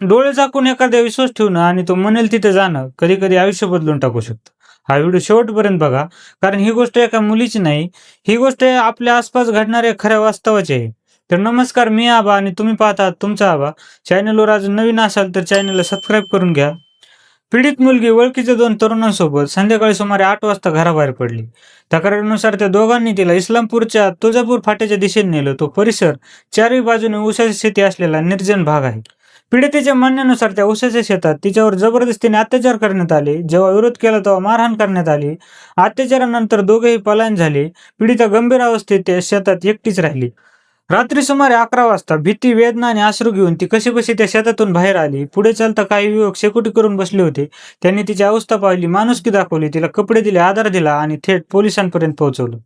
डोळे झाकून एखाद्या विश्वास ठेवणं आणि तो म्हणेल तिथे जाणं कधी कधी आयुष्य बदलून टाकू शकतं. हा व्हिडिओ शेवटपर्यंत बघा, कारण ही गोष्ट एका मुलीची नाही, ही गोष्ट आपल्या आसपास घडणाऱ्या खऱ्या वास्तवाची आहे. तर नमस्कार, मी आबा आणि तुम्ही पाहतात तुमचा आबा. चॅनलवर अजून नवीन असाल तर चॅनलला सबस्क्राईब करून घ्या. पीडित मुलगी ओळखीच्या दोन तरुणांसोबत संध्याकाळी सुमारे 8 वाजता घराबाहेर पडली. तक्रारीनुसार त्या दोघांनी तिला इस्लामपूरच्या तुळजापूर फाट्याच्या दिशेने नेलं. तो परिसर चारही बाजूने ऊसाची शेती असलेला निर्जन भाग आहे. पीडितेच्या म्हणण्यानुसार त्या ऊसाच्या शेतात तिच्यावर जबरदस्तीने अत्याचार करण्यात आले. जेव्हा विरोध केला तेव्हा मारहाण करण्यात आली. अत्याचारानंतर दोघेही पलायन झाले. पीडिता गंभीर अवस्थेत त्या शेतात एकटीच राहिली. रात्री सुमारे 11 वाजता भीती, वेदना आणि अश्रू घेऊन ती कशीबशी त्या शेतातून बाहेर आली. पुढे चालता काही युवक शेकोटी करून बसले होते. त्यांनी तिची अवस्था पाहिली, माणुसकी दाखवली, तिला कपडे दिले, आधार दिला आणि थेट पोलिसांपर्यंत पोहोचवलं.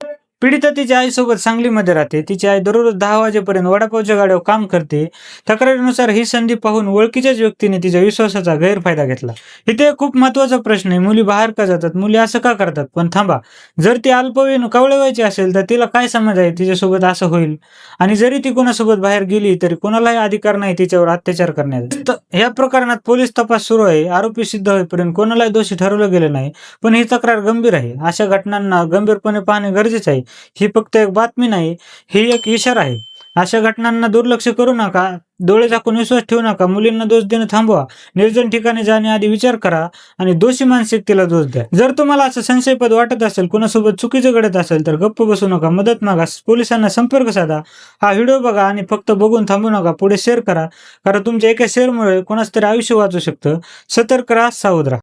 पीडिता तिच्या आईसोबत सांगलीमध्ये राहते. तिची आई दररोज 10 वाजेपर्यंत वडापावच्या गाड्यावर काम करते. तक्रारीनुसार ही संधी पाहून ओळखीच्याच व्यक्तीने तिच्या विश्वासाचा गैरफायदा घेतला. इथे एक खूप महत्त्वाचा प्रश्न आहे, मुली बाहेर का जातात, मुली असं का करतात? पण थांबा, जर ती अल्पवयीन कवळेवायची असेल तर तिला काय समज आहे तिच्यासोबत असं होईल? आणि जरी ती कोणासोबत बाहेर गेली तरी कोणालाही अधिकार नाही तिच्यावर अत्याचार करण्याचा. या प्रकरणात पोलीस तपास सुरू आहे. आरोपी सिद्ध होईपर्यंत कोणालाही दोषी ठरवलं गेलं नाही. पण ही तक्रार गंभीर आहे. अशा घटनांना गंभीरपणे पाहणे गरजेचे आहे. ही फक्त एक बातमी नाही, ही एक इशारा आहे. अशा घटनांना दुर्लक्ष करू नका, डोळे झाकून विश्वास ठेवू नका, मुलींना दोष देणं थांबवा, निर्जन ठिकाणी जाण्याआधी विचार करा आणि दोषी मानसिकतेला दोष द्या. जर तुम्हाला असं संशयपद वाटत असेल, कोणासोबत चुकीचं घडत असेल तर गप्प बसू नका, मदत मागा, पोलिसांना संपर्क साधा. हा व्हिडिओ बघा आणि फक्त बघून थांबू नका, पुढे शेअर करा, कारण तुमच्या एका शेअरमुळे कोणाचं तरी आयुष्य वाचू शकतं. सतर्क राहा, सावध राहा.